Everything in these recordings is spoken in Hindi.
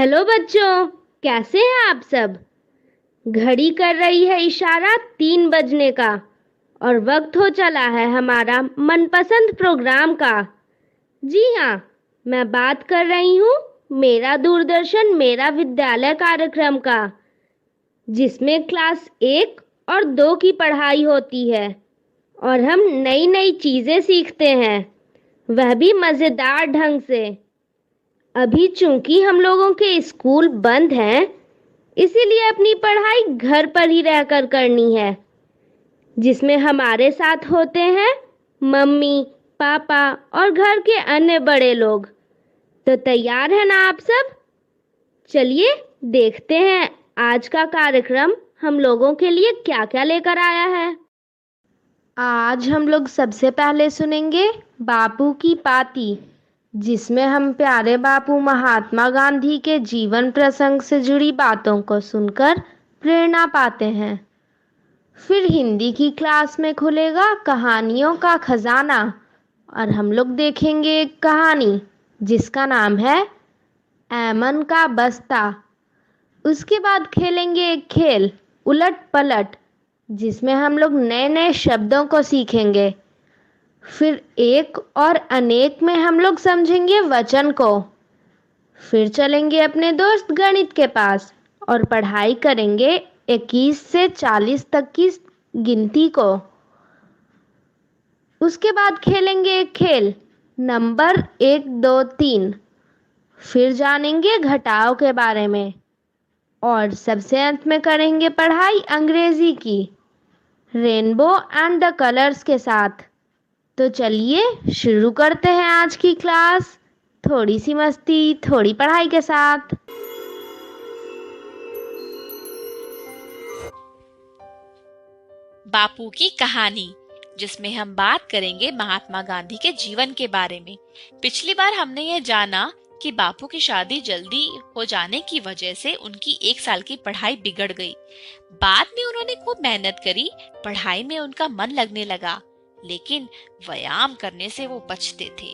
हेलो बच्चों, कैसे हैं आप सब। घड़ी कर रही है इशारा 3 बजने का और वक्त हो चला है हमारा मनपसंद प्रोग्राम का। जी हाँ, मैं बात कर रही हूँ मेरा दूरदर्शन मेरा विद्यालय कार्यक्रम का, जिसमें क्लास 1 और 2 की पढ़ाई होती है और हम नई नई चीजें सीखते हैं, वह भी मजेदार ढंग से। अभी चूंकि हम लोगों के स्कूल बंद हैं, इसीलिए अपनी पढ़ाई घर पर ही रहकर करनी है, जिसमें हमारे साथ होते हैं मम्मी, पापा और घर के अन्य बड़े लोग। तो तैयार हैं ना आप सब। चलिए देखते हैं आज का कार्यक्रम हम लोगों के लिए क्या क्या लेकर आया है। आज हम लोग सबसे पहले सुनेंगे बापू की पाती, जिसमें हम प्यारे बापू महात्मा गांधी के जीवन प्रसंग से जुड़ी बातों को सुनकर प्रेरणा पाते हैं। फिर हिंदी की क्लास में खुलेगा कहानियों का खजाना और हम लोग देखेंगे एक कहानी जिसका नाम है ऐमन का बस्ता। उसके बाद खेलेंगे एक खेल उलट पलट, जिसमें हम लोग नए नए शब्दों को सीखेंगे। फिर एक और अनेक में हम लोग समझेंगे वचन को। फिर चलेंगे अपने दोस्त गणित के पास और पढ़ाई करेंगे 21 से 40 तक की गिनती को। उसके बाद खेलेंगे एक खेल नंबर 1 2 3। फिर जानेंगे घटाव के बारे में और सबसे अंत में करेंगे पढ़ाई अंग्रेजी की रेनबो एंड द कलर्स के साथ। तो चलिए शुरू करते हैं आज की क्लास, थोड़ी सी मस्ती थोड़ी पढ़ाई के साथ। बापू की कहानी, जिसमें हम बात करेंगे महात्मा गांधी के जीवन के बारे में। पिछली बार हमने ये जाना कि बापू की शादी जल्दी हो जाने की वजह से उनकी 1 साल की पढ़ाई बिगड़ गई। बाद में उन्होंने खूब मेहनत करी, पढ़ाई में उनका मन लगने लगा, लेकिन व्यायाम करने से वो बचते थे।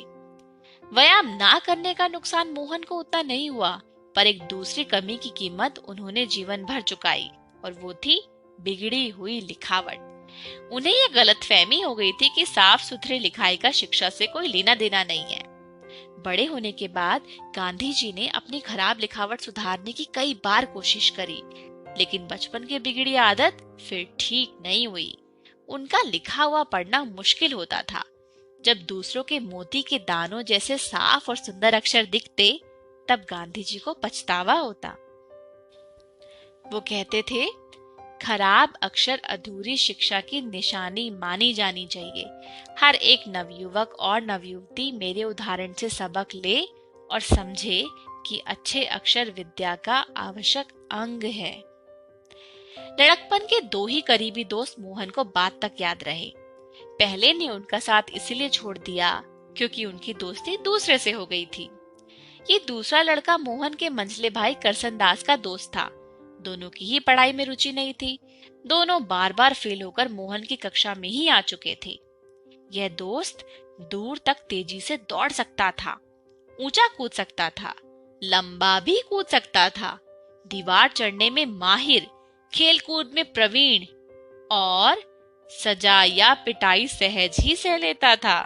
व्यायाम ना करने का नुकसान मोहन को उतना नहीं हुआ, पर एक दूसरी कमी की कीमत उन्होंने जीवन भर चुकाई और वो थी बिगड़ी हुई लिखावट। उन्हें यह गलतफहमी हो गई थी कि साफ सुथरी लिखाई का शिक्षा से कोई लेना देना नहीं है। बड़े होने के बाद गांधी जी ने अपनी खराब लिखावट सुधारने की कई बार कोशिश करी, लेकिन बचपन की बिगड़ी आदत फिर ठीक नहीं हुई। उनका लिखा हुआ पढ़ना मुश्किल होता था। जब दूसरों के मोती के दानों जैसे साफ और सुंदर अक्षर दिखते, तब गांधी जी को पछतावा होता। वो कहते थे, खराब अक्षर अधूरी शिक्षा की निशानी मानी जानी चाहिए। हर एक नवयुवक और नवयुवती मेरे उदाहरण से सबक ले और समझे कि अच्छे अक्षर विद्या का आवश्यक अंग है। लड़कपन के 2 ही करीबी दोस्त मोहन को बात तक याद रहे। पहले ने उनका साथ इसलिए छोड़ दिया क्योंकि उनकी दोस्ती दूसरे से हो गई थी। ये दूसरा लड़का मोहन के मंझले भाई करसन दास का दोस्त था। दोनों की ही पढ़ाई में रुचि नहीं थी। दोनों बार बार फेल होकर मोहन की कक्षा में ही आ चुके थे। यह दोस्त दूर तक तेजी से दौड़ सकता था, ऊंचा कूद सकता था, लंबा भी कूद सकता था, दीवार चढ़ने में माहिर, खेल कूद में प्रवीण और सजा या पिटाई सहज ही सह लेता था।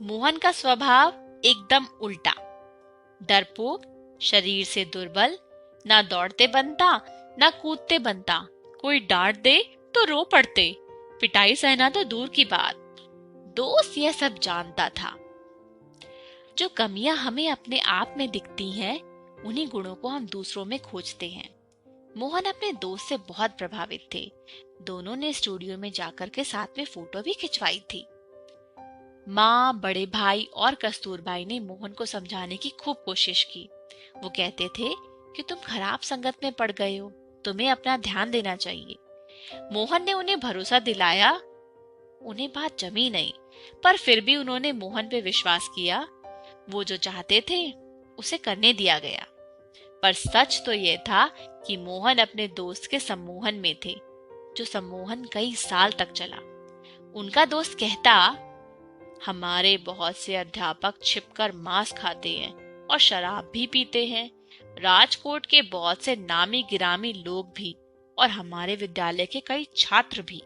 मोहन का स्वभाव एकदम उल्टा, डरपोक, शरीर से दुर्बल, ना दौड़ते बनता ना कूदते बनता। कोई डांट दे तो रो पड़ते, पिटाई सहना तो दूर की बात। दोस्त यह सब जानता था। जो कमियां हमें अपने आप में दिखती हैं, उन्हीं गुणों को हम दूसरों में खोजते हैं। मोहन अपने दोस्त से बहुत प्रभावित थे। दोनों ने स्टूडियो में जाकर के साथ में फोटो भी खिंचवाई थी। माँ, बड़े भाई और कस्तूरबाई ने मोहन को समझाने की खूब कोशिश की। वो कहते थे कि तुम खराब संगत में पड़ गए हो, तुम्हें अपना ध्यान देना चाहिए। मोहन ने उन्हें भरोसा दिलाया। उन्हें बात जमी नहीं, पर फिर भी उन्होंने मोहन पे विश्वास किया। वो जो चाहते थे उसे करने दिया गया। पर सच तो यह था कि मोहन अपने दोस्त के सम्मोहन में थे, जो सम्मोहन कई साल तक चला। उनका दोस्त कहता, हमारे बहुत से अध्यापक छिपकर मांस खाते हैं, और शराब भी पीते हैं। राजकोट के बहुत से नामी गिरामी लोग भी और हमारे विद्यालय के कई छात्र भी।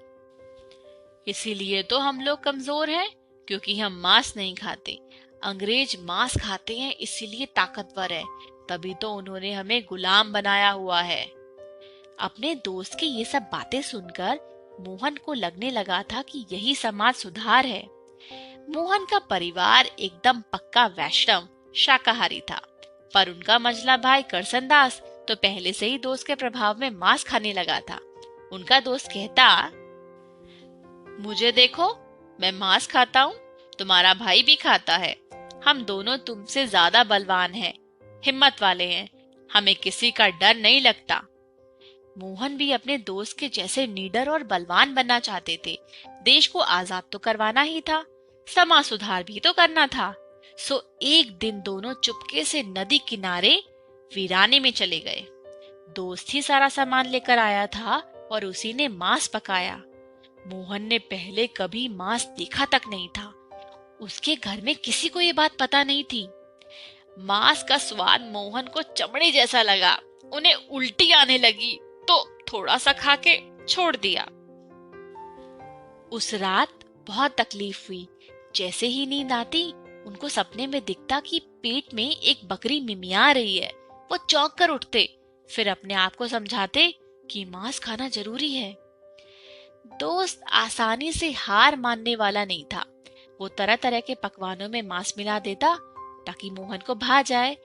इसीलिए तो हम लोग कमजोर हैं, क्योंकि हम मांस नहीं खाते। अंग्रेज मांस खाते हैं, इसीलिए ताकतवर है। तभी तो उन्होंने हमें गुलाम बनाया हुआ है। अपने दोस्त की ये सब बातें सुनकर मोहन को लगने लगा था कि यही समाज सुधार है। मोहन का परिवार एकदम पक्का वैष्णव शाकाहारी था, पर उनका मझला भाई करसनदास तो पहले से ही दोस्त के प्रभाव में मांस खाने लगा था। उनका दोस्त कहता, मुझे देखो, मैं मांस खाता हूँ, तुम्हारा भाई भी खाता है। हम दोनों तुमसे ज्यादा बलवान हैं, हिम्मत वाले हैं, हमें किसी का डर नहीं लगता। मोहन भी अपने दोस्त के जैसे निडर और बलवान बनना चाहते थे। देश को आजाद तो करवाना ही था, समाज सुधार भी तो करना था। सो एक दिन दोनों चुपके से नदी किनारे वीराने में चले गए। दोस्त ही सारा सामान लेकर आया था और उसी ने मांस पकाया। मोहन ने पहले कभी मांस देखा तक नहीं था। उसके घर में किसी को ये बात पता नहीं थी। मांस का स्वाद मोहन को चमड़े जैसा लगा। उन्हें उल्टी आने लगी तो थोड़ा सा खा के छोड़ दिया। उस रात बहुत तकलीफ हुई। जैसे ही नींद आती, उनको सपने में दिखता कि पेट में एक बकरी मिमिया रही है। वो चौंक कर उठते, फिर अपने आप को समझाते कि मांस खाना जरूरी है। दोस्त आसानी से हार मानने वाला नहीं था। वो तरह तरह के पकवानों में मांस मिला देता ताकि मोहन को भा जाए।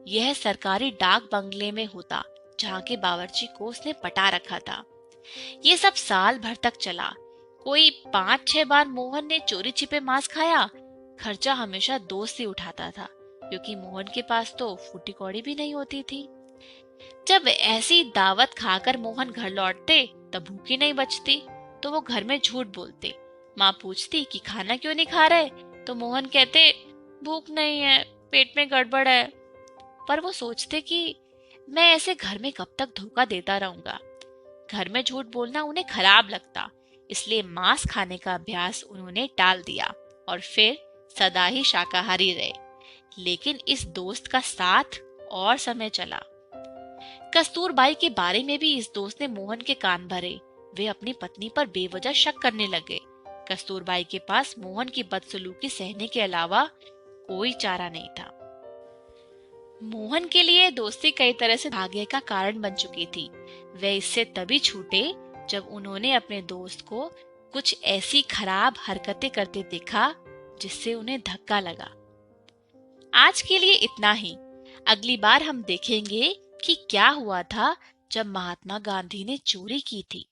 यह सरकारी डाक बंगले में होता, जहाँ के बावर्ची को उसने पटा रखा था। ये सब साल भर तक चला। कोई 5-6 बार मोहन ने चोरी छिपे मांस खाया। खर्चा हमेशा दोस्त ही उठाता था, क्योंकि मोहन के पास तो फूटी कौड़ी भी नहीं होती थी। जब ऐसी दावत खाकर मोहन घर लौटते, तब भूखी नहीं बचती, तो वो घर में झूठ बोलते। माँ पूछती कि खाना क्यों नहीं खा रहे, तो मोहन कहते भूख नहीं है, पेट में गड़बड़ है। पर वो सोचते कि मैं ऐसे घर में कब तक धोखा देता रहूंगा। घर में झूठ बोलना उन्हें खराब लगता, इसलिए मांस खाने का अभ्यास उन्होंने टाल दिया और फिर सदा ही शाकाहारी रहे। लेकिन इस दोस्त का साथ और समय चला। कस्तूरबाई के बारे में भी इस दोस्त ने मोहन के कान भरे। वे अपनी पत्नी पर बेवजह शक करने लगे। कस्तूरबाई के पास मोहन की बदसलूकी सहने के अलावा कोई चारा नहीं था। मोहन के लिए दोस्ती कई तरह से भाग्य का कारण बन चुकी थी। वे इससे तभी छूटे जब उन्होंने अपने दोस्त को कुछ ऐसी खराब हरकतें करते देखा जिससे उन्हें धक्का लगा। आज के लिए इतना ही। अगली बार हम देखेंगे कि क्या हुआ था जब महात्मा गांधी ने चोरी की थी।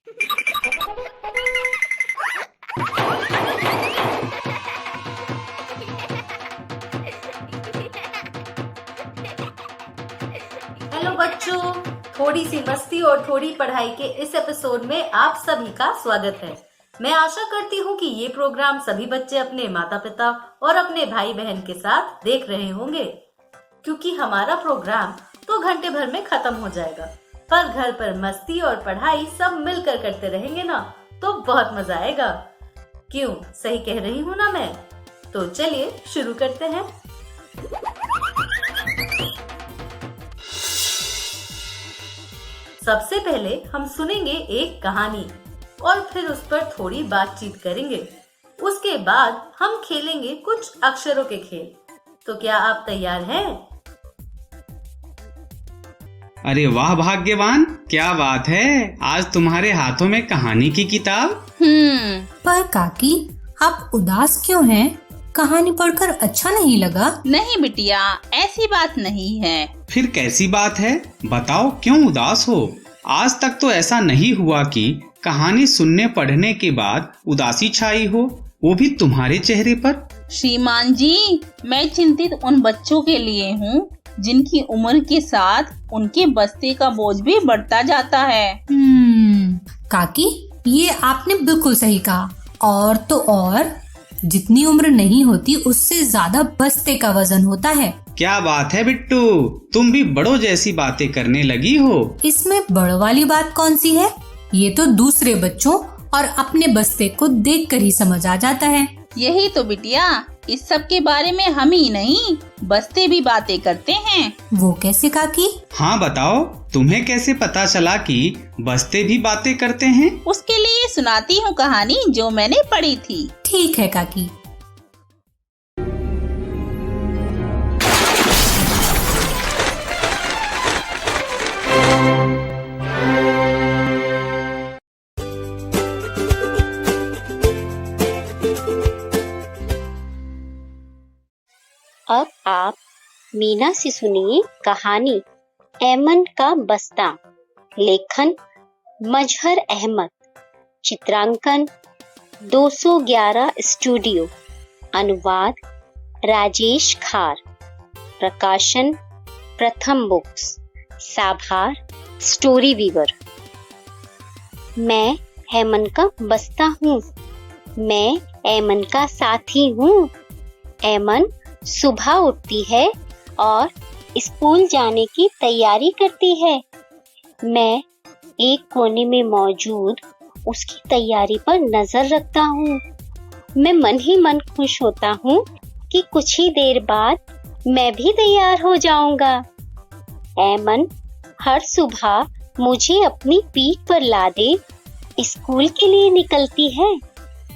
हेलो बच्चों, थोड़ी सी मस्ती और थोड़ी पढ़ाई के इस एपिसोड में आप सभी का स्वागत है। मैं आशा करती हूँ कि ये प्रोग्राम सभी बच्चे अपने माता पिता और अपने भाई बहन के साथ देख रहे होंगे, क्योंकि हमारा प्रोग्राम तो घंटे भर में खत्म हो जाएगा, पर घर पर मस्ती और पढ़ाई सब मिलकर करते रहेंगे ना, तो बहुत मजा आएगा। क्यों, सही कह रही हूँ ना मैं? तो चलिए शुरू करते हैं। सबसे पहले हम सुनेंगे एक कहानी और फिर उस पर थोड़ी बातचीत करेंगे। उसके बाद हम खेलेंगे कुछ अक्षरों के खेल। तो क्या आप तैयार हैं? अरे वाह भाग्यवान, क्या बात है, आज तुम्हारे हाथों में कहानी की किताब। पर काकी, आप उदास क्यों हैं? कहानी पढ़कर अच्छा नहीं लगा? नहीं बिटिया, ऐसी बात नहीं है। फिर कैसी बात है, बताओ क्यों उदास हो? आज तक तो ऐसा नहीं हुआ कि कहानी सुनने पढ़ने के बाद उदासी छाई हो, वो भी तुम्हारे चेहरे पर। श्रीमान जी, मैं चिंतित उन बच्चों के लिए हूँ जिनकी उम्र के साथ उनके बस्ते का बोझ भी बढ़ता जाता है। काकी, ये आपने बिल्कुल सही कहा। और तो और, जितनी उम्र नहीं होती उससे ज्यादा बस्ते का वजन होता है। क्या बात है बिट्टू, तुम भी बड़ों जैसी बातें करने लगी हो। इसमें बड़ों वाली बात कौन सी है? ये तो दूसरे बच्चों और अपने बस्ते को देखकर ही समझ आ जाता है। यही तो बिटिया, इस सब के बारे में हम ही नहीं, बस्ते भी बातें करते हैं। वो कैसे काकी? हाँ बताओ, तुम्हें कैसे पता चला कि बस्ते भी बातें करते हैं? उसके लिए सुनाती हूँ कहानी जो मैंने पढ़ी थी। ठीक है काकी। अब आप मीना से सुनिए कहानी ऐमन का बस्ता। लेखन मजहर अहमद, चित्रांकन 211 स्टूडियो, अनुवाद राजेश खार, प्रकाशन प्रथम बुक्स, साभार स्टोरी वीवर। मैं ऐमन का बस्ता हूँ, मैं ऐमन का साथी हूँ। ऐमन सुबह उठती है और स्कूल जाने की तैयारी करती है। मैं एक कोने में मौजूद उसकी तैयारी पर नजर रखता हूँ। मैं मन ही मन खुश होता हूँ कि कुछ ही देर बाद मैं भी तैयार हो जाऊंगा। ऐमन हर सुबह मुझे अपनी पीठ पर लादे स्कूल के लिए निकलती है।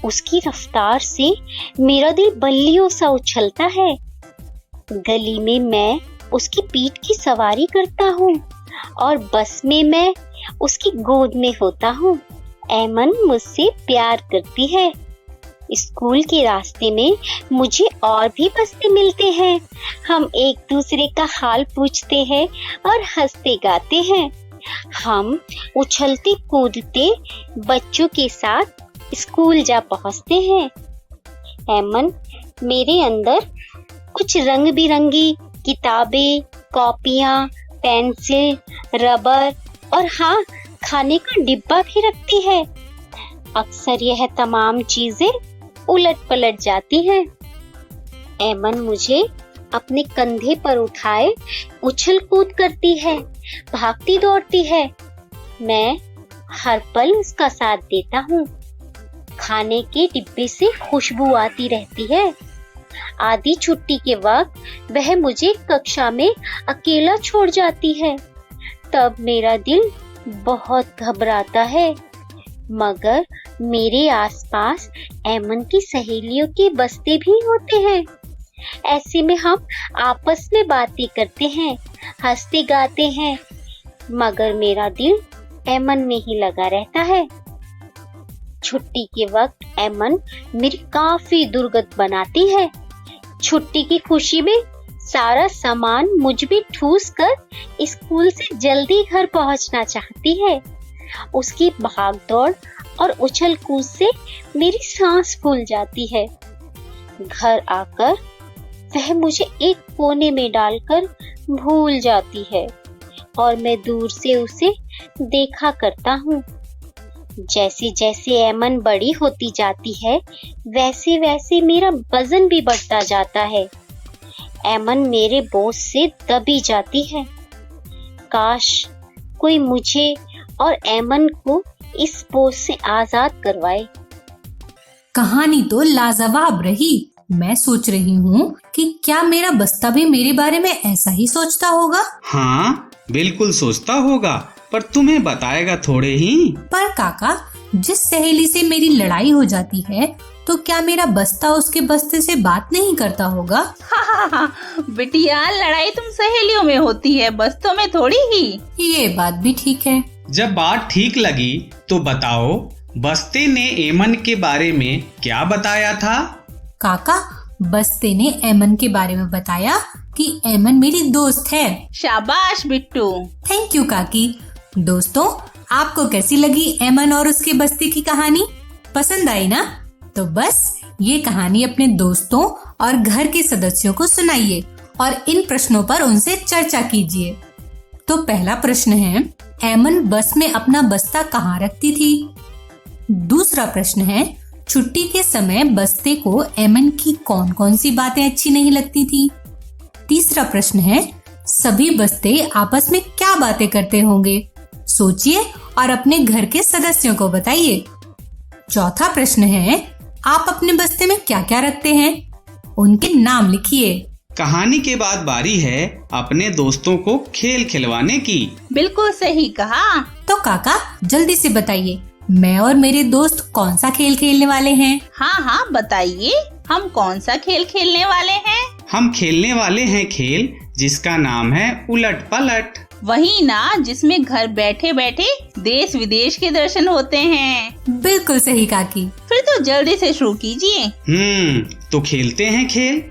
उसकी रफ्तार से मेरा दिल बल्लियों सा उछलता है। गली में मैं उसकी पीठ की सवारी करता हूँ और बस में मैं उसकी गोद में होता हूँ। ऐमन मुझसे प्यार करती है। स्कूल के रास्ते में मुझे और भी बस्ते मिलते हैं। हम एक दूसरे का हाल पूछते हैं और हंसते गाते हैं। हम उछलते कूदते बच्चों के साथ स्कूल जा पहुंचते हैं। ऐमन मेरे अंदर कुछ रंग बिरंगी किताबें, कॉपियां, पेंसिल, रबर और हाँ, खाने का डिब्बा भी रखती है। अक्सर यह तमाम चीजें उलट पलट जाती हैं। ऐमन मुझे अपने कंधे पर उठाए उछल कूद करती है, भागती दौड़ती है। मैं हर पल उसका साथ देता हूँ। खाने के डिब्बे से खुशबू आती रहती है। आधी छुट्टी के वक्त वह मुझे कक्षा में अकेला छोड़ जाती है। तब मेरा दिल बहुत घबराता है, मगर मेरे आसपास ऐमन की सहेलियों के बस्ते भी होते हैं। ऐसे में हम आपस में बातें करते हैं, हंसते गाते हैं, मगर मेरा दिल ऐमन में ही लगा रहता है। छुट्टी के वक्त ऐमन मेरी काफी दुर्गत बनाती है। छुट्टी की खुशी में सारा सामान मुझ पे ठूस कर स्कूल से जल्दी घर पहुंचना चाहती है। उसकी भागदौड़ और उछल कूद से मेरी सांस फूल जाती है। घर आकर वह मुझे एक कोने में डालकर भूल जाती है और मैं दूर से उसे देखा करता हूँ। जैसे जैसे ऐमन बड़ी होती जाती है, वैसे वैसे मेरा वजन भी बढ़ता जाता है। ऐमन मेरे बोझ से दबी जाती है। काश कोई मुझे और ऐमन को इस बोझ से आजाद करवाए। कहानी तो लाजवाब रही। मैं सोच रही हूँ कि क्या मेरा बस्ता भी मेरे बारे में ऐसा ही सोचता होगा। हाँ, बिल्कुल सोचता होगा, पर तुम्हें बताएगा थोड़े ही। पर काका, जिस सहेली से मेरी लड़ाई हो जाती है, तो क्या मेरा बस्ता उसके बस्ते से बात नहीं करता होगा? बिटिया, लड़ाई तुम सहेलियों में होती है, बस्तों में थोड़ी ही। ये बात भी ठीक है। जब बात ठीक लगी तो बताओ, बस्ते ने ऐमन के बारे में क्या बताया था? काका, बस्ते ने ऐमन के बारे में बताया कि ऐमन मेरी दोस्त है। शाबाश बिट्टू। थैंक यू काकी। दोस्तों, आपको कैसी लगी ऐमन और उसके बस्ते की कहानी? पसंद आई ना? तो बस ये कहानी अपने दोस्तों और घर के सदस्यों को सुनाइए और इन प्रश्नों पर उनसे चर्चा कीजिए। तो पहला प्रश्न है, ऐमन बस में अपना बस्ता कहाँ रखती थी? दूसरा प्रश्न है, छुट्टी के समय बस्ते को ऐमन की कौन कौन सी बातें अच्छी नहीं लगती थी? तीसरा प्रश्न है, सभी बस्ते आपस में क्या बातें करते होंगे? सोचिए और अपने घर के सदस्यों को बताइए। चौथा प्रश्न है, आप अपने बस्ते में क्या क्या रखते हैं? उनके नाम लिखिए। कहानी के बाद बारी है अपने दोस्तों को खेल खिलवाने की। बिल्कुल सही कहा। तो काका जल्दी से बताइए, मैं और मेरे दोस्त कौन सा खेल खेलने वाले हैं? हाँ बताइए, हम कौन सा खेल खेलने वाले हैं? हम खेलने वाले हैं खेल जिसका नाम है उलट पलट। वही ना, जिसमें घर बैठे बैठे देश विदेश के दर्शन होते हैं। बिल्कुल सही काकी। फिर तो जल्दी से शुरू कीजिए। तो खेलते हैं खेल।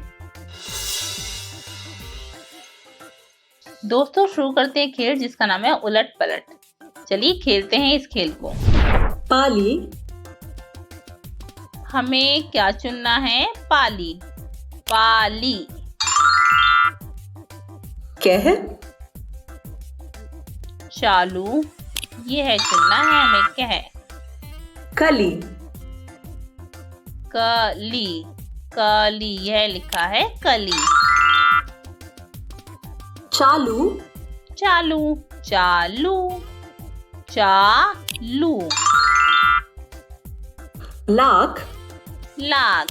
दोस्तों, शुरू करते हैं खेल जिसका नाम है उलट पलट। चलिए खेलते हैं इस खेल को। पाली। हमें क्या चुनना है? पाली। पाली। कह। चालू। ये है चुनना है हमें कह। कली। कली। कली, यह लिखा है कली। चालू। चालू। चालू। चालू। लाख। लाख।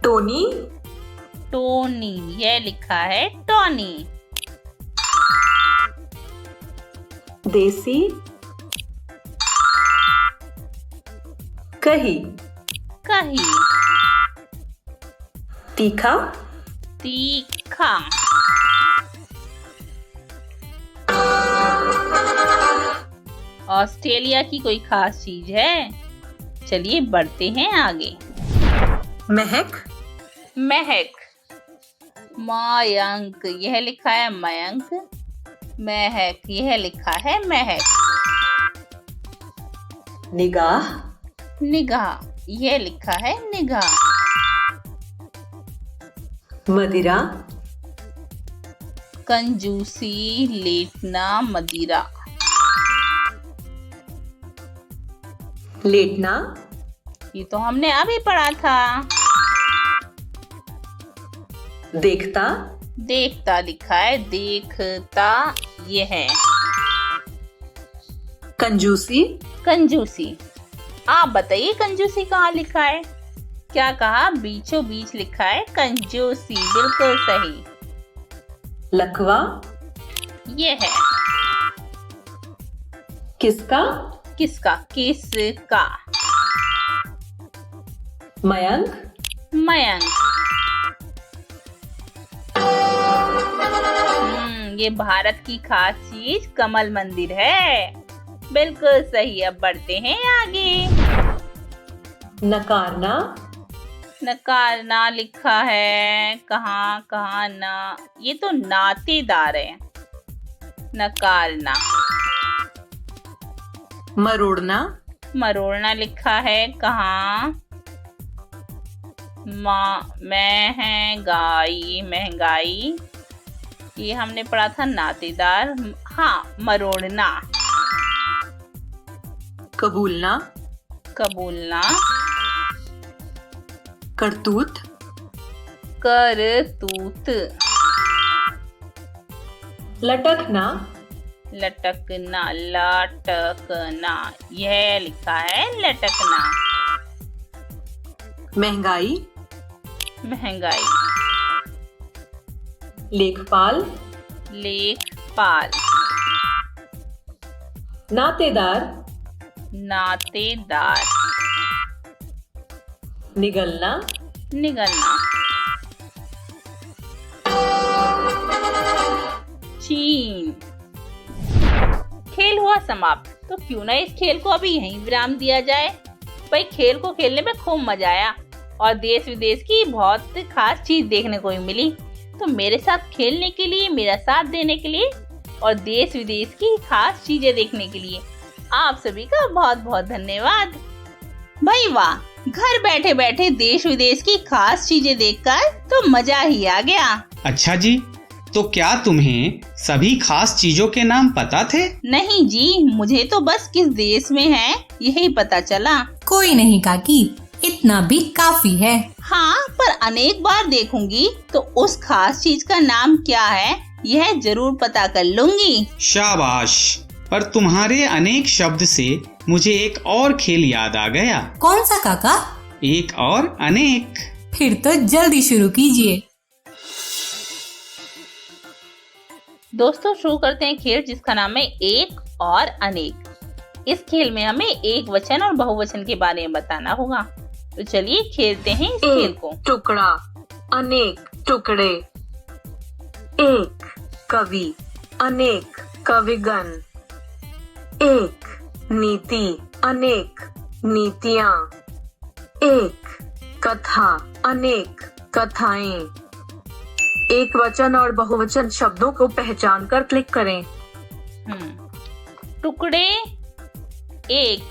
टोनी। टोनी, यह लिखा है टोनी। देसी। कही। कही। तीखा। तीखा। ऑस्ट्रेलिया की कोई खास चीज है? चलिए बढ़ते हैं आगे। महक। महक। मयंक, यह लिखा है मयंक। महक, यह लिखा है महक। निगाह। निगाह, यह लिखा है निगाह। मदिरा। कंजूसी, लेटना, मदिरा। लेटना। ये तो हमने अभी पढ़ा था। देखता। देखता लिखा है देखता, ये है। कंजूसी। कंजूसी। आप बताइए कंजूसी कहाँ लिखा है? क्या कहा? बीचों बीच लिखा है कंजूसी। बिल्कुल सही। लकवा। ये है। किसका। किसका? किसका। मयंक। मयंक। ये भारत की खास चीज कमल मंदिर है। बिल्कुल सही। अब बढ़ते हैं आगे। नकारना। नकारना लिखा है कहाँ कहाँ ना, ये तो नातेदार है। नकारना। मरोड़ना। मरोड़ना लिखा है कहाँ? महंगाई। महंगाई, ये हमने पढ़ा था नातेदार। हाँ, मरोड़ना। कबूलना। कबूलना। करतूत। करतूत। लटकना। लटकना। लटकना, यह लिखा है लटकना। महंगाई। महंगाई। लेखपाल। लेखपाल। नातेदार। नातेदार। निगलना। निगलना। चीन। खेल हुआ समाप्त। तो क्यों ना इस खेल को अभी यहीं विराम दिया जाए। भाई, खेल को खेलने में खूब मजा आया और देश विदेश की बहुत खास चीज देखने को भी मिली। तो मेरे साथ खेलने के लिए, मेरा साथ देने के लिए और देश विदेश की खास चीजें देखने के लिए आप सभी का बहुत बहुत धन्यवाद। भाई वाह, घर बैठे बैठे देश विदेश की खास चीजें देखकर तो मजा ही आ गया। अच्छा जी, तो क्या तुम्हें सभी खास चीजों के नाम पता थे? नहीं जी, मुझे तो बस किस देश में है यही पता चला। कोई नहीं काकी, इतना भी काफी है। हाँ, पर अनेक बार देखूंगी तो उस खास चीज का नाम क्या है यह जरूर पता कर लूंगी। शाबाश। पर तुम्हारे अनेक शब्द से मुझे एक और खेल याद आ गया। कौन सा काका? एक और अनेक। फिर तो जल्दी शुरू कीजिए। दोस्तों शुरू करते हैं खेल जिसका नाम है एक और अनेक। इस खेल में हमें एक वचन और बहुवचन के बारे में बताना होगा। तो चलिए खेलते हैं इस खेल को। टुकड़ा, अनेक टुकड़े। एक कवि, अनेक कविगण। एक नीति, अनेक नीतियाँ। एक कथा, अनेक कथाएं। एक वचन और बहुवचन शब्दों को पहचान कर क्लिक करें। टुकड़े एक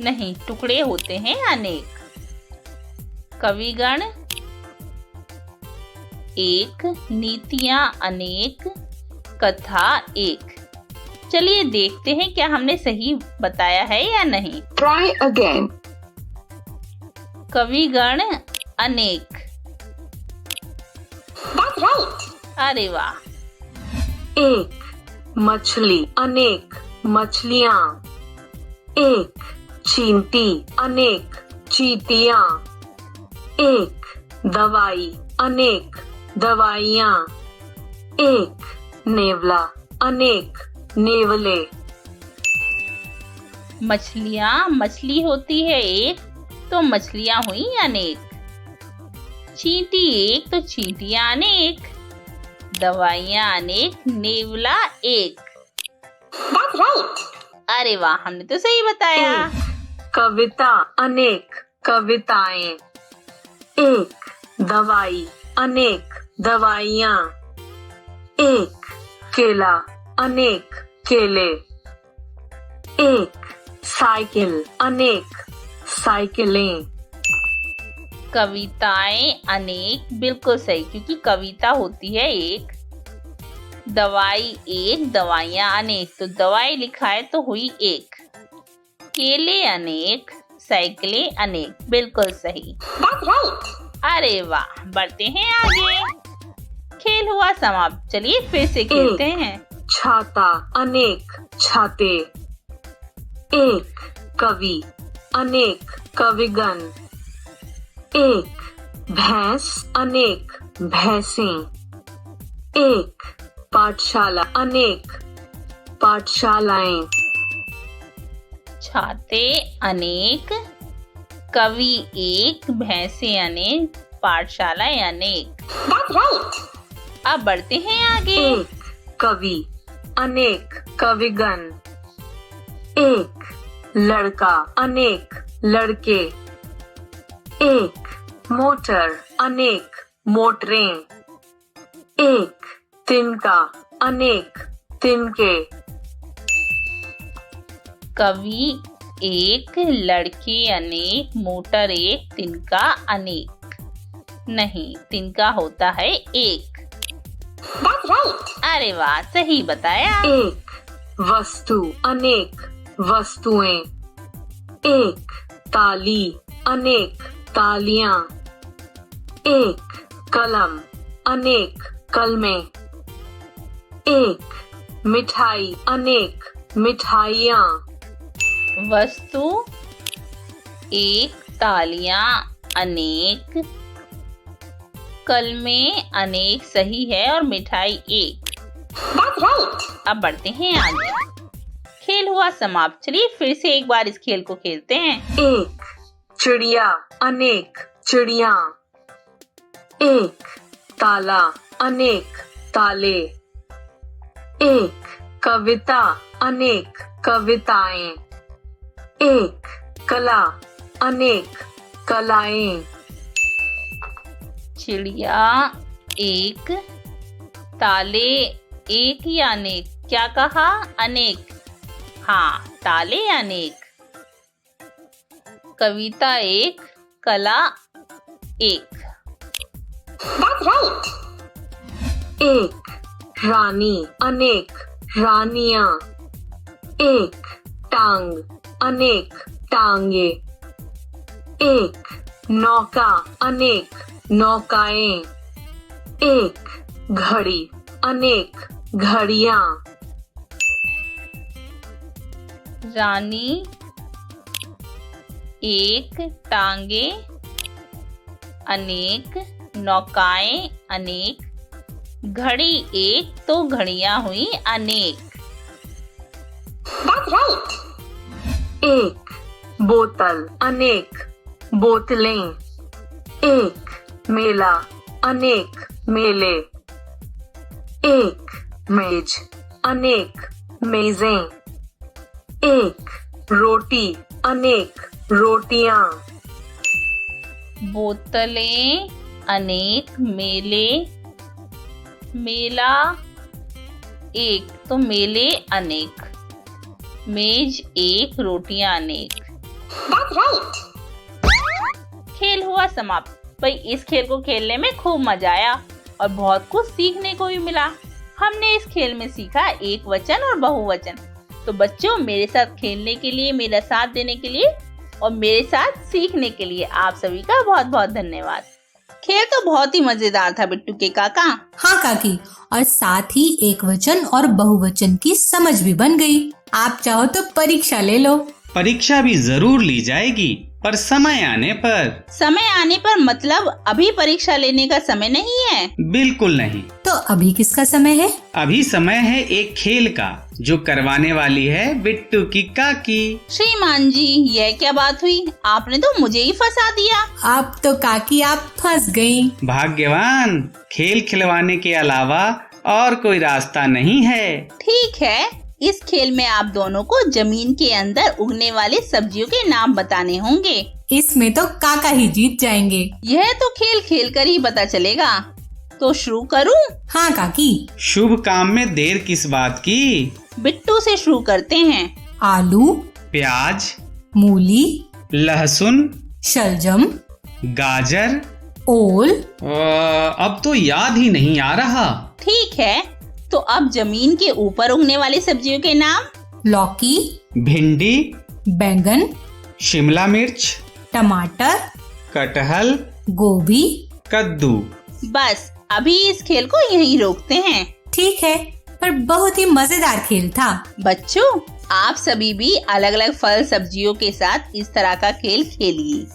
नहीं, टुकड़े होते हैं अनेक। कविगण एक, नीतियां अनेक, कथा एक। चलिए देखते हैं क्या हमने सही बताया है या नहीं। Try again. कविगण अनेक। That's right. अरे वाह। एक मछली, अनेक मछलियाँ। एक चींटी, अनेक चींटियाँ। एक दवाई, अनेक दवाइयाँ। एक नेवला, अनेक नेवले। मछलियाँ मछली होती है एक, तो मछलियाँ हुई अनेक। चींटी एक तो चींटियाँ अनेक, दवाइयाँ अनेक, नेवला एक। That's right. अरे वाह, हमने तो सही बताया। एक कविता, अनेक कविताएं। एक दवाई, अनेक दवाइयाँ। एक केला, अनेक केले। एक साइकिल, अनेक साइकिलें। कविताएं अनेक, बिल्कुल सही, क्योंकि कविता होती है एक। दवाई एक, दवाइयाँ अनेक, तो दवाई लिखा है तो हुई एक। केले अनेक, साइकिलें अनेक, बिल्कुल सही। That's right. अरे वाह, बढ़ते हैं आगे। खेल हुआ समाप्त। चलिए फिर से खेलते हैं। छाता, अनेक छाते। एक कवि, अनेक कविगण। एक भैंस, अनेक भैंसें। एक पाठशाला, अनेक पाठशालाएं। छाते अनेक, कवि एक, भैंसे अनेक, पाठशालाएं अनेक। That's right. अब बढ़ते हैं आगे। एक कवि, अनेक कविगण। एक लड़का, अनेक लड़के। एक मोटर, अनेक मोटरें। एक तिनका, अनेक तिनके। कवि एक, लड़के अनेक, मोटर एक, तिनका अनेक। नहीं, तिनका होता है एक। That's right. अरे वाह, सही बताया। एक वस्तु, अनेक वस्तुएं। एक ताली, अनेक तालियां। एक कलम, अनेक कलमें। एक मिठाई, अनेक मिठाइयाँ। वस्तु एक, तालियां अनेक, कलमें अनेक सही है, और मिठाई एक। That's right. अब बढ़ते हैं आगे। खेल हुआ समाप्त। चलिए फिर से एक बार इस खेल को खेलते हैं। एक चिड़िया, अनेक चिड़िया। एक ताला, अनेक ताले। एक कविता, अनेक कविताएं। एक कला, अनेक कलाएं। चिड़िया एक, ताले एक या अनेक? क्या कहा? अनेक। हाँ, ताले अनेक। कविता एक, कला एक। That's right. एक रानी, अनेक रानियां। एक टांग, अनेक टांगे। एक नौका, अनेक नौकाएं। एक घड़ी, अनेक घड़ियां। रानी एक टांगे, अनेक नौकाएं, अनेक घड़ी एक तो घड़ियां हुई अनेक। That's right. एक बोतल, अनेक बोतलें। एक मेला, अनेक मेले। एक मेज, अनेक मेजें। एक रोटी, अनेक रोटियां। बोतलें, अनेक मेले, मेला एक तो मेले अनेक, मेज एक रोटियां अनेक। That's right. खेल हुआ समाप्त। भाई इस खेल को खेलने में खूब मजा आया और बहुत कुछ सीखने को भी मिला। हमने इस खेल में सीखा एक वचन और बहुवचन। तो बच्चों, मेरे साथ खेलने के लिए, मेरा साथ देने के लिए और मेरे साथ सीखने के लिए आप सभी का बहुत बहुत धन्यवाद। खेल तो बहुत ही मजेदार था बिट्टू के काका। हाँ काकी, और साथ ही एक वचन और बहुवचन की समझ भी बन गई। आप चाहो तो परीक्षा ले लो। परीक्षा भी जरूर ली जाएगी, पर समय आने पर। समय आने पर मतलब अभी परीक्षा लेने का समय नहीं है। बिल्कुल नहीं। तो अभी किसका समय है? अभी समय है एक खेल का, जो करवाने वाली है बिट्टू की काकी। श्रीमान जी, यह क्या बात हुई? आपने तो मुझे ही फंसा दिया। अब तो काकी आप फंस गई। भाग्यवान, खेल खिलवाने के अलावा और कोई रास्ता नहीं है। ठीक है, इस खेल में आप दोनों को जमीन के अंदर उगने वाले सब्जियों के नाम बताने होंगे। इसमें तो काका ही जीत जाएंगे। यह तो खेल खेल कर ही पता चलेगा। तो शुरू करूं? हाँ काकी। शुभ काम में देर किस बात की। बिट्टू से शुरू करते हैं। आलू, प्याज, मूली, लहसुन, शलजम, गाजर। ओल। अब तो याद ही नहीं आ रहा। ठीक है, तो अब जमीन के ऊपर उगने वाली सब्जियों के नाम। लौकी, भिंडी, बैंगन, शिमला मिर्च, टमाटर, कटहल, गोभी। कद्दू। बस अभी इस खेल को यहीं रोकते हैं। ठीक है, पर बहुत ही मजेदार खेल था। बच्चों, आप सभी भी अलग अलग फल सब्जियों के साथ इस तरह का खेल खेलिए।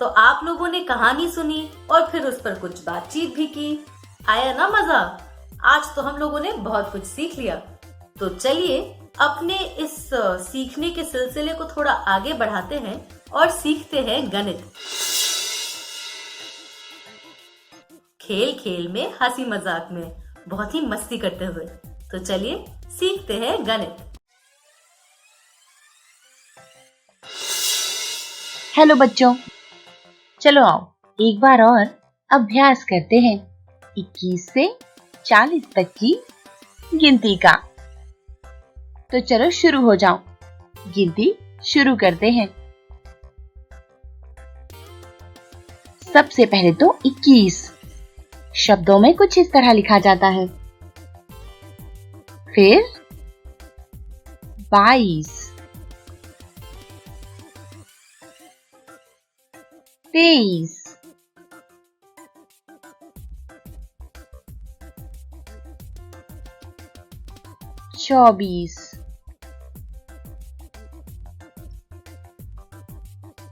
तो आप लोगों ने कहानी सुनी और फिर उस पर कुछ बातचीत भी की। आया ना मजा? आज तो हम लोगों ने बहुत कुछ सीख लिया। तो चलिए अपने इस सीखने के सिलसिले को थोड़ा आगे बढ़ाते हैं और सीखते हैं गणित। खेल खेल में, हंसी मजाक में, बहुत ही मस्ती करते हुए। तो चलिए सीखते हैं गणित। हेलो बच्चों, चलो आओ एक बार और अभ्यास करते हैं 21 से 40 तक की गिनती का। तो चलो शुरू हो जाओ, गिनती शुरू करते हैं। सबसे पहले तो 21 शब्दों में कुछ इस तरह लिखा जाता है। फिर 22, 23, 24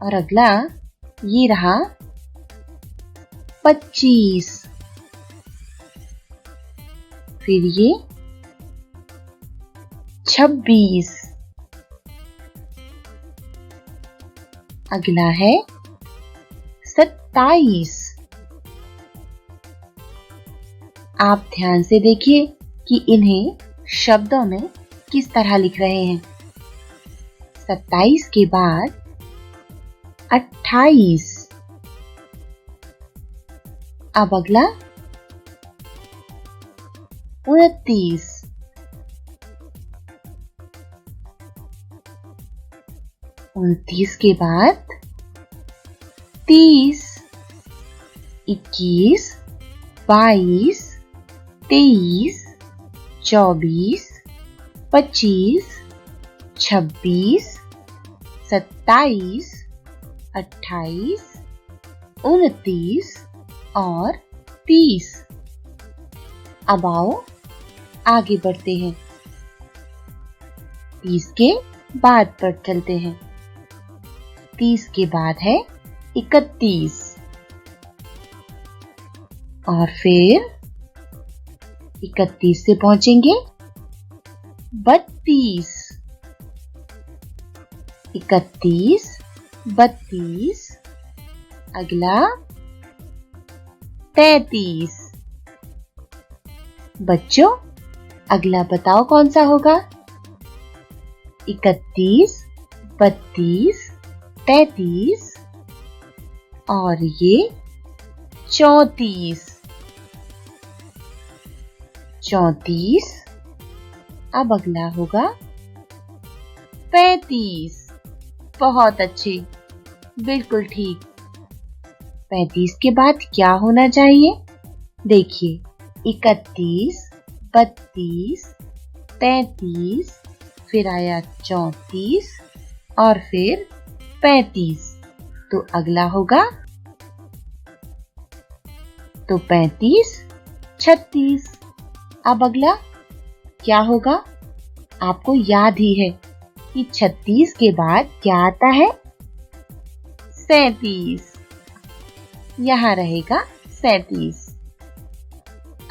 और अगला ये रहा 25, फिर ये 26, अगला है 27। आप ध्यान से देखिए कि इन्हें शब्दों में किस तरह लिख रहे हैं। 27 के बाद 28, अब अगला 29, 29 के बाद 30, 21, 22, 23, 24, 25, 26, 27, 28, 29 और 30। अब आओ आगे बढ़ते हैं। 30 के बाद पर चलते हैं। 30 के बाद है 31 और फिर 31 से पहुंचेंगे 32, 31, 32, अगला 33। बच्चों अगला बताओ कौन सा होगा? 31, 32, 33 और ये 34, 34। अब अगला होगा 35। बहुत अच्छे, बिल्कुल ठीक। 35 के बाद क्या होना चाहिए? देखिए 31, 32, 33, फिर आया 34 और फिर 35। तो अगला होगा 35, 36। अब अगला क्या होगा? आपको याद ही है कि 36 के बाद क्या आता है? 37। यहाँ रहेगा 37।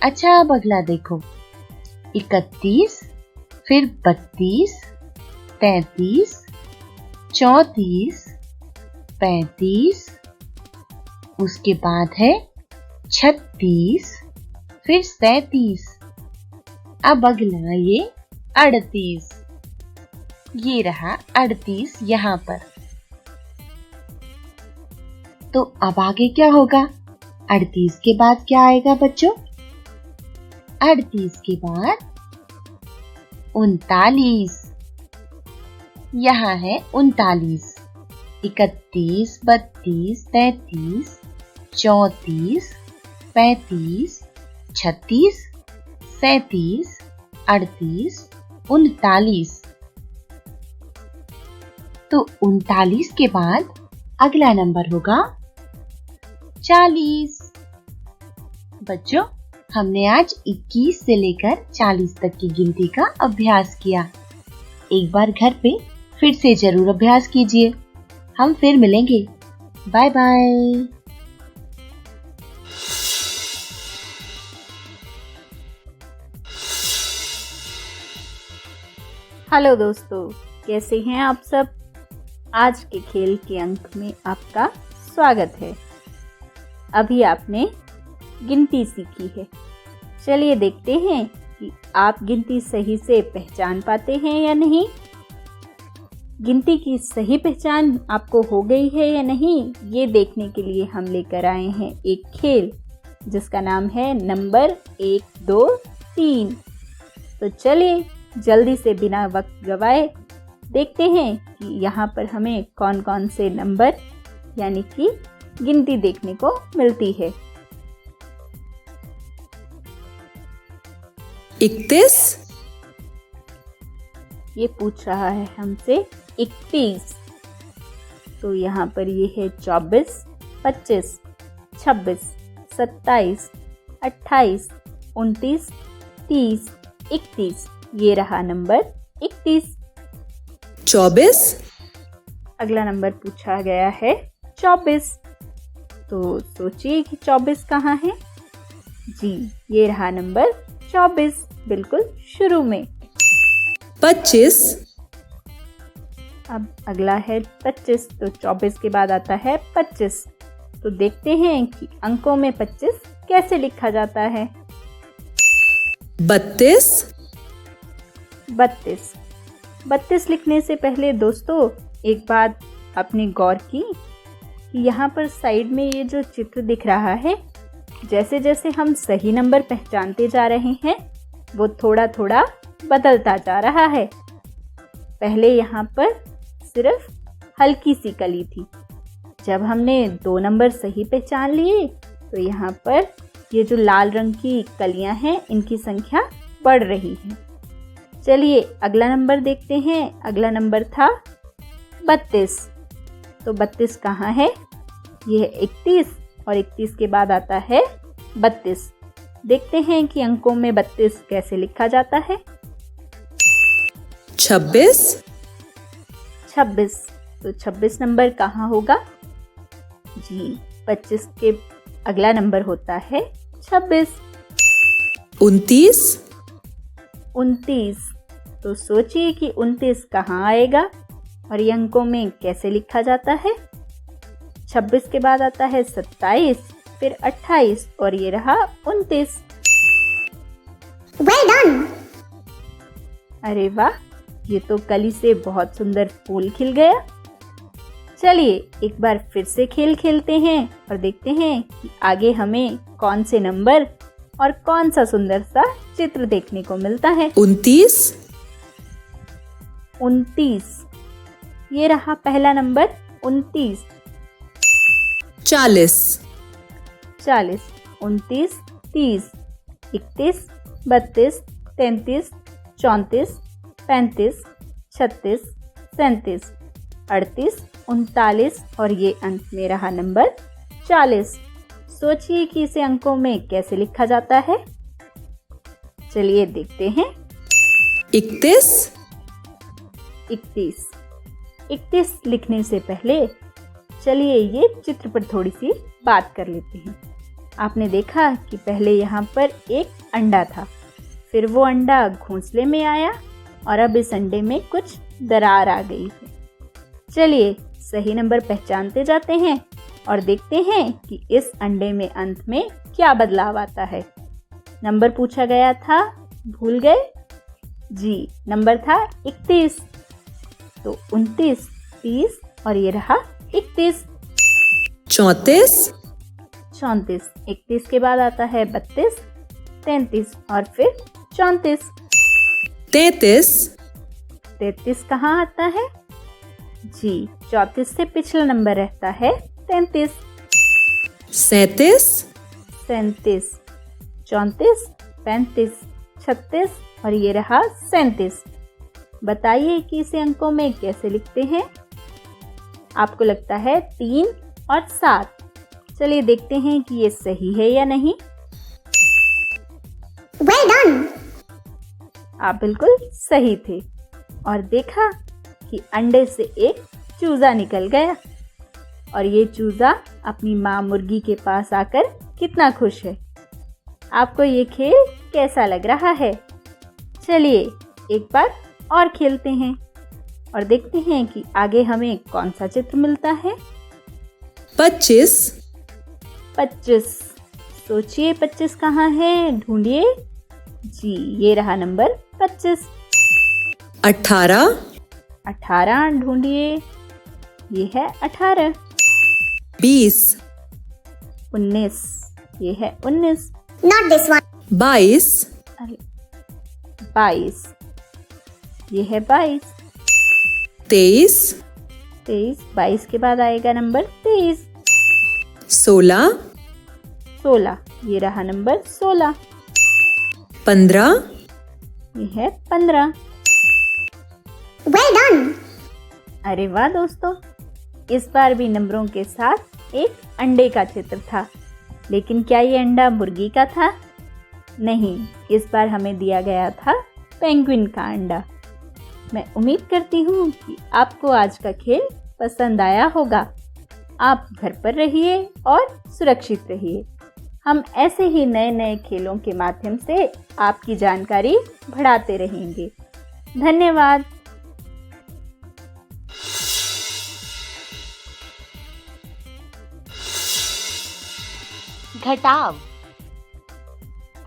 अच्छा अब अगला देखो 31, फिर 32, 33, 34, 35, उसके बाद है 36, फिर 37। अब अगला ये 38। ये रहा 38 यहाँ पर। तो अब आगे क्या होगा? 38 के बाद क्या आएगा बच्चों? 38 के बाद 39। यहाँ है 39, 31, 32, 33, 34, 35, 36, 37, 38, 39। तो 39 के बाद अगला नंबर होगा 40। बच्चों हमने आज 21 से लेकर 40 तक की गिनती का अभ्यास किया। एक बार घर पे फिर से जरूर अभ्यास कीजिए। हम फिर मिलेंगे। Bye bye. हेलो दोस्तों, कैसे हैं आप सब? आज के खेल के अंक में आपका स्वागत है। अभी आपने गिनती सीखी है। चलिए देखते हैं कि आप गिनती सही से पहचान पाते हैं या नहीं। गिनती की सही पहचान आपको हो गई है या नहीं, ये देखने के लिए हम लेकर आए हैं एक खेल जिसका नाम है नंबर 1, 2, 3। तो चलिए जल्दी से बिना वक्त गवाए देखते हैं कि यहाँ पर हमें कौन कौन से नंबर यानी कि गिनती देखने को मिलती है। 31, ये पूछ रहा है हमसे 31। तो यहाँ पर ये है 24, 25, 26, 27, 28, 29, 30, 31। ये रहा नंबर 31। 24, अगला नंबर पूछा गया है 24। तो सोचिए कि 24 कहाँ है। जी, ये रहा नंबर 24, बिल्कुल शुरू में। 25, अब अगला है 25, तो 24 के बाद आता है 25। तो देखते हैं कि अंकों में 25 कैसे लिखा जाता है। 32, 32। 32 लिखने से पहले दोस्तों एक बात आपने गौर की कि यहाँ पर साइड में ये जो चित्र दिख रहा है, जैसे जैसे हम सही नंबर पहचानते जा रहे हैं वो थोड़ा थोड़ा बदलता जा रहा है। पहले यहाँ पर सिर्फ हल्की सी कली थी। जब हमने 2 नंबर सही पहचान लिए तो यहाँ पर ये जो लाल रंग की कलियां हैं इनकी संख्या बढ़ रही है। चलिए अगला नंबर देखते हैं। अगला नंबर था 32। तो 32 कहाँ है? ये है 31 और 31 के बाद आता है 32। देखते हैं कि अंकों में 32 कैसे लिखा जाता है। 26, 26। तो 26 नंबर कहाँ होगा? जी, 25 के अगला नंबर होता है 26। 29, 29। तो सोचिए कि 29 कहाँ आएगा और ये अंकों में कैसे लिखा जाता है। 26 के बाद आता है 27, फिर 28 और ये रहा 29। Well done. अरे वाह, ये तो कली से बहुत सुंदर फूल खिल गया। चलिए एक बार फिर से खेल खेलते हैं और देखते हैं कि आगे हमें कौन से नंबर और कौन सा सुंदर सा चित्र देखने को मिलता है। 29, 29। ये रहा पहला नंबर 29। 40, 40, 29, 30, 31, 32, 33, 34, 35, 36, 37, 38, 39 और ये अंत में रहा नंबर 40। सोचिए कि इसे अंकों में कैसे लिखा जाता है। चलिए देखते हैं। 31, 31। 31 लिखने से पहले चलिए ये चित्र पर थोड़ी सी बात कर लेते हैं। आपने देखा कि पहले यहाँ पर एक अंडा था, फिर वो अंडा घोंसले में आया और अब इस अंडे में कुछ दरार आ गई है। चलिए सही नंबर पहचानते जाते हैं और देखते हैं कि इस अंडे में अंत में क्या बदलाव आता है। नंबर पूछा गया था, भूल गए? जी, नंबर था 31। तो 29, 30 और ये रहा 31। 34, 34। 31 के बाद आता है 32, 33 और फिर 34। 33, 33 कहाँ आता है? जी, 34 से पिछला नंबर रहता है 33। 37, 37, 34, 35, 36 और ये रहा 37। बताइए कि इसे अंकों में कैसे लिखते हैं। आपको लगता है 3 और 7। चलिए देखते हैं कि ये सही है या नहीं। Well done. आप बिल्कुल सही थे और देखा कि अंडे से एक चूजा निकल गया और ये चूजा अपनी माँ मुर्गी के पास आकर कितना खुश है। आपको ये खेल कैसा लग रहा है? चलिए एक बार और खेलते हैं और देखते हैं कि आगे हमें कौन सा चित्र मिलता है। 25, 25। सोचिए 25 कहाँ है, ढूंढिए। जी, ये रहा नंबर 25। 18, 18 ढूंढिए। ये है 18। 20, 19। ये है 19। Not this one. 22, 22। ये है 22। 23, 23। 22 के बाद आएगा नंबर 23। 16, 16। ये रहा नंबर 16। 15, ये है 15। Well done. अरे वाह दोस्तों, इस बार भी नंबरों के साथ एक अंडे का चित्र था, लेकिन क्या ये अंडा मुर्गी का था? नहीं, इस बार हमें दिया गया था पेंगुइन का अंडा। मैं उम्मीद करती हूँ कि आपको आज का खेल पसंद आया होगा। आप घर पर रहिए और सुरक्षित रहिए। हम ऐसे ही नए नए खेलों के माध्यम से आपकी जानकारी बढ़ाते रहेंगे। धन्यवाद। घटाव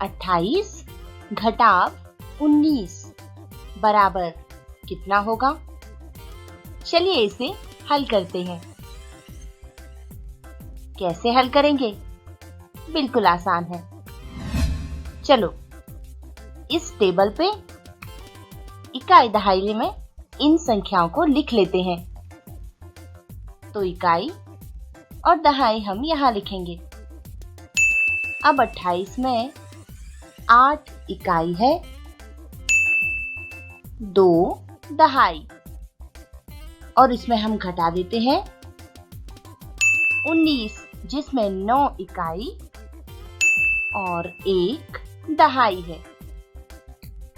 28 घटाव 19 बराबर कितना होगा? चलिए इसे हल करते हैं। कैसे हल करेंगे? बिल्कुल आसान है। चलो इस टेबल पे इकाई दहाई में इन संख्याओं को लिख लेते हैं। तो इकाई और दहाई हम यहाँ लिखेंगे। अब 28 में 8 इकाई है, 2 दहाई, और इसमें हम घटा देते हैं 19, जिसमें 9 इकाई और 1 दहाई है।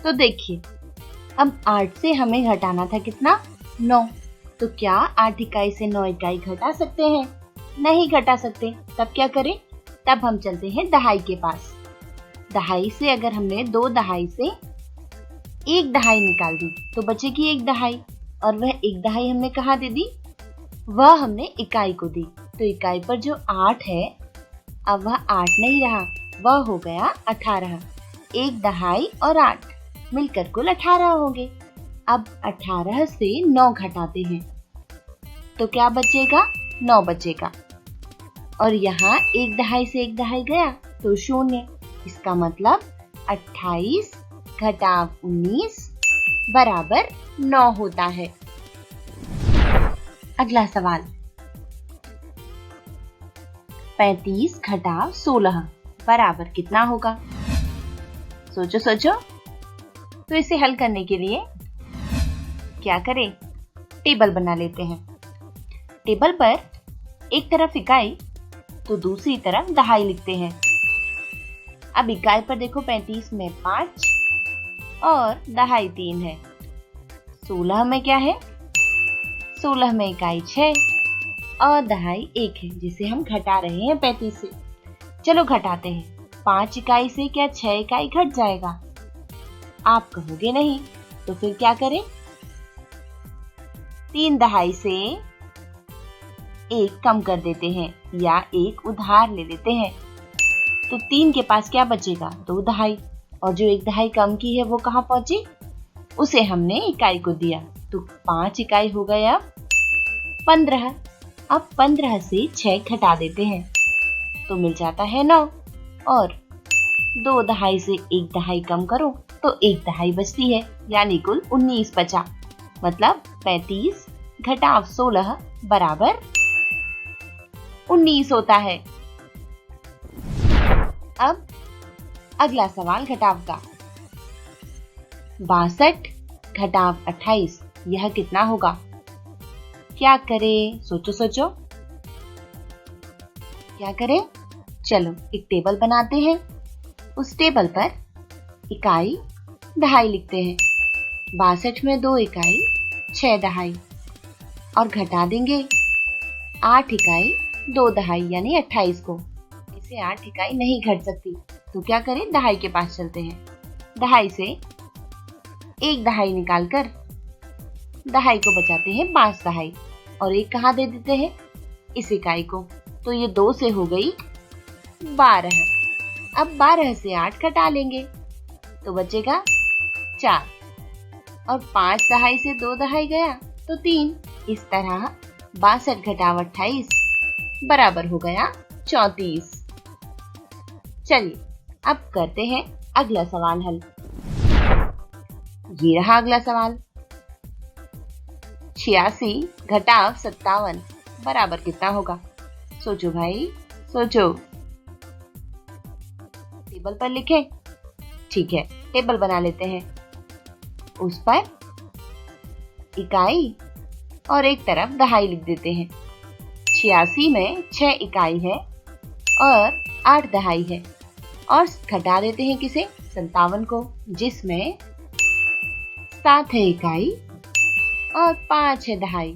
तो देखिए, अब 8 से हमें घटाना था कितना? 9। तो क्या 8 इकाई से 9 इकाई घटा सकते हैं? नहीं घटा सकते। तब क्या करें? तब हम चलते हैं दहाई के पास। दहाई से अगर हमने 2 दहाई से 1 दहाई निकाल दी तो बचेगी 1 दहाई, और वह 1 दहाई हमने कहाँ दे दी? वह हमने इकाई को दी। तो इकाई पर जो 8 है, अब वह 8 नहीं रहा, वह हो गया 18। 1 दहाई और 8 मिलकर कुल 18 होंगे। अब 18 से 9 घटाते हैं तो क्या बचेगा? 9 बचेगा। और यहाँ 1 दहाई से 1 दहाई गया तो 0। इसका मतलब 28 घटाव 19 बराबर 9 होता है। अगला सवाल, 35 घटाव 16 बराबर कितना होगा? सोचो सोचो। तो इसे हल करने के लिए क्या करें? टेबल बना लेते हैं। टेबल पर एक तरफ इकाई तो दूसरी तरफ दहाई लिखते हैं। अब इकाई पर देखो, 35 में 5 और दहाई 3 है। 16 में क्या है? 16 में इकाई 6 और दहाई 1 है, जिसे हम घटा रहे हैं 35 से। चलो घटाते हैं। 5 इकाई से क्या 6 इकाई घट जाएगा? आप कहोगे नहीं, तो फिर क्या करें? 3 दहाई से 1 कम कर देते हैं या 1 उधार ले लेते हैं। तो 3 के पास क्या बचेगा? 2 दहाई, और जो 1 दहाई कम की है वो कहाँ पहुंची? उसे हमने इकाई को दिया। तो 5 इकाई हो गए अब 15। अब 15 से 6 घटा देते हैं तो मिल जाता है 9, और 2 दहाई से 1 दहाई कम करो तो 1 दहाई बचती है, यानी कुल 19 बचा। मतलब 35 घटाव 16 बराबर 19 होता है। अब अगला सवाल घटाव का। 62 घटाव 28, यह कितना होगा? क्या करें? सोचो सोचो। क्या करें? चलो एक टेबल बनाते हैं। उस टेबल पर इकाई दहाई लिखते हैं। 62 में 2 इकाई 6 दहाई, और घटा देंगे 8 इकाई 2 दहाई यानी 28 को। इसे 8 इकाई नहीं घट सकती, तो क्या करें? दहाई के पास चलते हैं। दहाई से 1 दहाई निकालकर दहाई को बचाते हैं 5 दहाई, और 1 कहाँ दे देते हैं? इस इकाई को। तो ये 2 से हो गई 12। अब 12 से 8 घटा लेंगे तो बचेगा 4, और 5 दहाई से 2 दहाई गया तो 3। इस तरह 62 घटाव 28 बराबर हो गया 34। चलिए अब करते हैं अगला सवाल हल। ये रहा अगला सवाल। 86 घटाव 57 बराबर कितना होगा? सोचो भाई, सोचो। टेबल पर लिखें। ठीक है, टेबल बना लेते हैं। उस पर इकाई और एक तरफ दहाई लिख देते हैं। 86 में 6 इकाई है और 8 दहाई है, और घटा देते हैं किसे, 57 को, जिसमें 7 है इकाई और 5 है दहाई।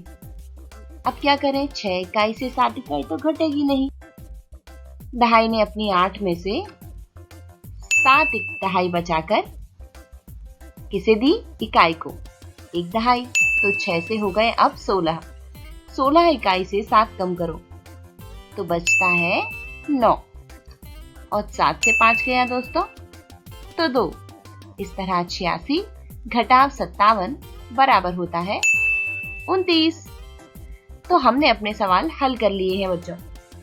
अब क्या करें, 6 इकाई से 7 इकाई तो घटेगी नहीं। दहाई ने अपनी 8 में से 7 दहाई बचाकर किसे दी, इकाई को, 1 दहाई। तो 6 से हो गए अब 16। 16 इकाई से 7 कम करो तो बचता है 9, और 7 से 5 गया दोस्तों तो 2। इस तरह 86 घटाव 57 बराबर होता है 29। तो हमने अपने सवाल हल कर लिए हैं बच्चों।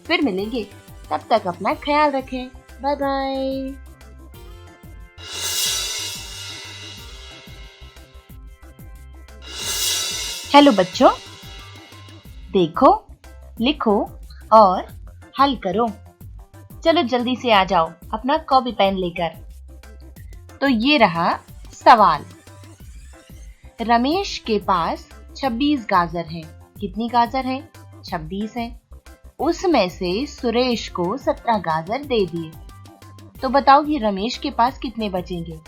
फिर मिलेंगे, तब तक अपना ख्याल रखें। Bye bye. हेलो बच्चों, देखो, लिखो और हल करो। चलो जल्दी से आ जाओ अपना कॉपी पेन लेकर। तो ये रहा सवाल। रमेश के पास 26 गाजर हैं। कितनी गाजर हैं? 26 हैं। उसमें से सुरेश को 17 गाजर दे दिए। तो बताओ कि रमेश के पास कितने बचेंगे?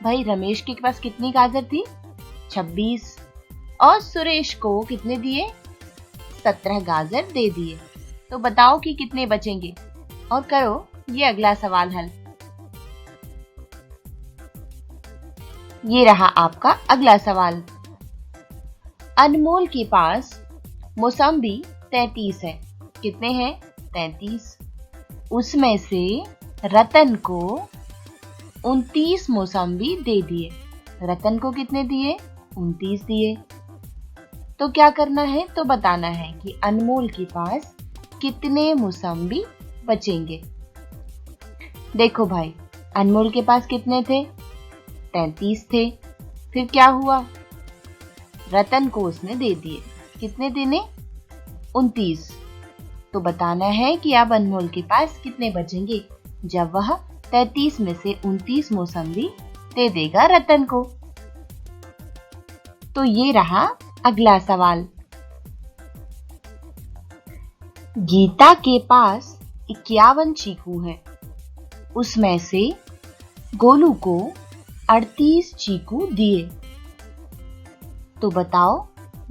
भाई रमेश के पास कितनी गाजर थी? 26, और सुरेश को कितने दिए? 17 गाजर दे दिए। तो बताओ कि कितने बचेंगे, और करो ये अगला सवाल हल। ये रहा आपका अगला सवाल। अनमोल के पास मौसम्बी 33 है। कितने हैं? 33। उसमें से रतन को 29 मौसम्बी दे दिए। रतन को कितने दिए? 29 दिए। तो क्या करना है, तो बताना है कि अनमोल के पास कितने मौसम्बी बचेंगे। देखो भाई, अनमोल के पास कितने थे? 33 थे। फिर क्या हुआ, रतन को उसने दे दिए। कितने देने? 29। तो बताना है कि अब अनमोल के पास कितने बचेंगे जब वह 33 में से 29 मौसम्बी दे देगा रतन को। तो ये रहा अगला सवाल। गीता के पास 51 चीकू हैं। उसमें से गोलू को 38 चीकू दिए। तो बताओ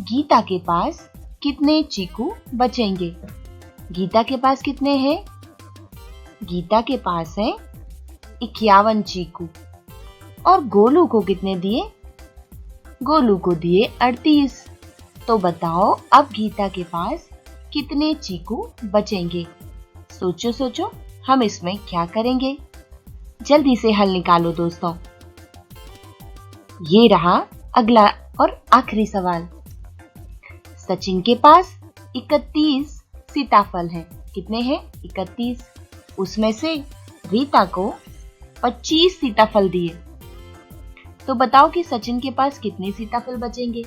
गीता के पास कितने चीकू बचेंगे? गीता के पास कितने हैं? गीता के पास है 51 चीकू। और गोलू को कितने दिए? गोलू को दिए 38। तो बताओ अब गीता के पास कितने चीकू बचेंगे? सोचो सोचो, हम इसमें क्या करेंगे? जल्दी से हल निकालो दोस्तों। ये रहा अगला और आखिरी सवाल। सचिन के पास 31 सीताफल हैं। कितने हैं? 31। उसमें से रीता को 25 सीताफल दिए। तो बताओ कि सचिन के पास कितने सीताफल बचेंगे?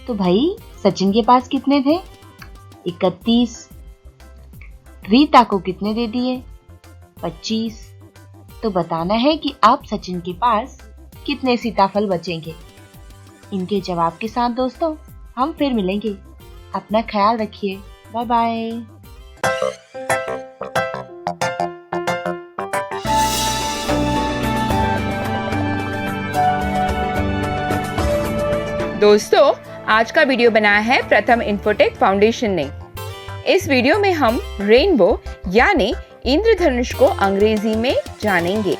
तो भाई सचिन के पास कितने थे? 31। रीता को कितने दे दिए? 25। तो बताना है कि अब सचिन के पास कितने सीताफल बचेंगे। इनके जवाब के साथ दोस्तों हम फिर मिलेंगे। अपना ख्याल रखिए। Bye bye. दोस्तों, आज का वीडियो बनाया है प्रथम इन्फोटेक फाउंडेशन ने। इस वीडियो में हम रेनबो यानी इंद्रधनुष को अंग्रेजी में जानेंगे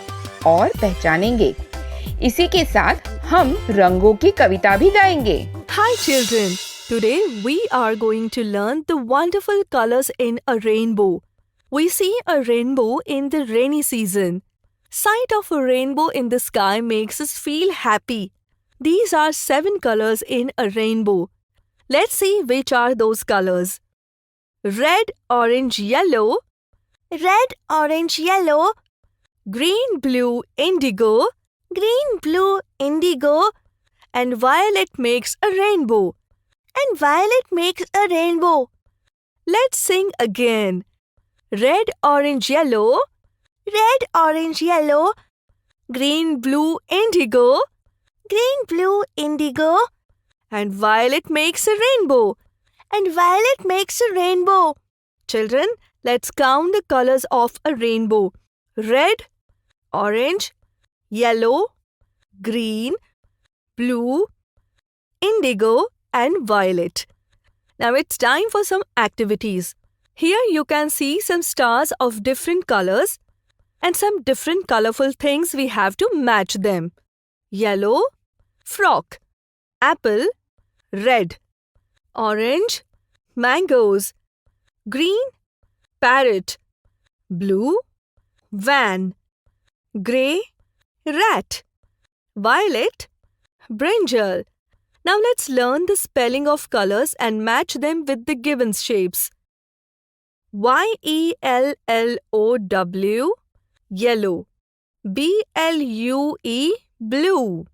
और पहचानेंगे। इसी के साथ हम रंगों की कविता भी गाएंगे। Hi children, today we are going to learn the wonderful colors in a rainbow. We see a rainbow in the rainy season. Sight of a rainbow in the sky makes us feel happy. These are 7 colors in a rainbow. Let's see which are those colors. Red, orange, yellow. Red, orange, yellow. Green, blue, indigo. Green, blue, indigo. And violet makes a rainbow. And violet makes a rainbow. Let's sing again. Red, orange, yellow. Red, orange, yellow. Green, blue, indigo. Green, blue, indigo. And violet makes a rainbow. and violet makes a rainbow. Children, let's count the colors of a rainbow. Red, orange, yellow, green, blue, indigo and violet. Now it's time for some activities. Here you can see some stars of different colors and some different colorful things we have to match them. Yellow, frog. Apple, red. Orange, mangoes. Green, parrot. Blue, van. Grey, rat. Violet, brinjal. Now let's learn the spelling of colors and match them with the given shapes. YELLOW, yellow. BLUE, blue.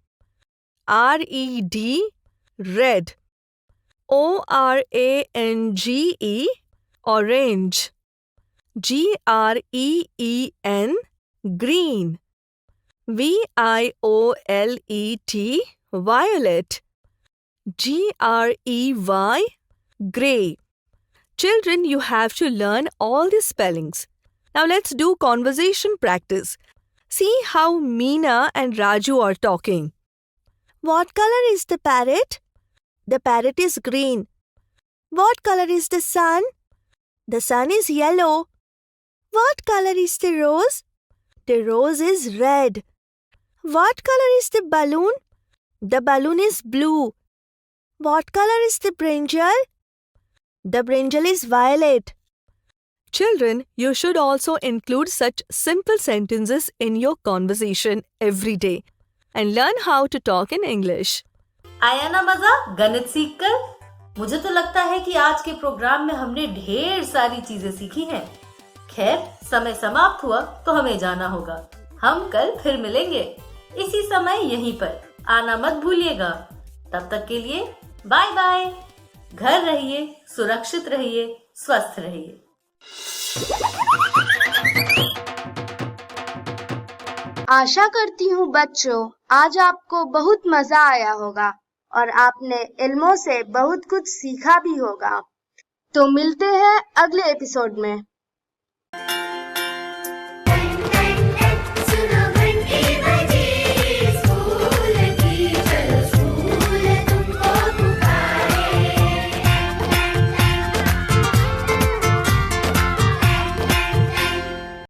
RED, red. ORANGE, orange. GREEN, green. VIOLET, violet. GREY, grey. Children, you have to learn all the spellings. Now let's do conversation practice. See how Meena and Raju are talking. What color is the parrot? The parrot is green. What color is the sun? The sun is yellow. What color is the rose? The rose is red. What color is the balloon? The balloon is blue. What color is the brinjal? The brinjal is violet. Children, you should also include such simple sentences in your conversation every day and learn how to talk in English. आया ना मजा गणित सीखकर? मुझे तो लगता है कि आज के प्रोग्राम में हमने ढेर सारी चीजें सीखी हैं। खैर, समय समाप्त हुआ तो हमें जाना होगा। हम कल फिर मिलेंगे इसी समय यहीं पर। आना मत भूलिएगा। तब तक के लिए बाय बाय। घर रहिए, सुरक्षित रहिए, स्वस्थ रहिए। आशा करती हूँ बच्चों, आज आपको बहुत मजा आया होगा और आपने इल्मों से बहुत कुछ सीखा भी होगा। तो मिलते हैं अगले एपिसोड में।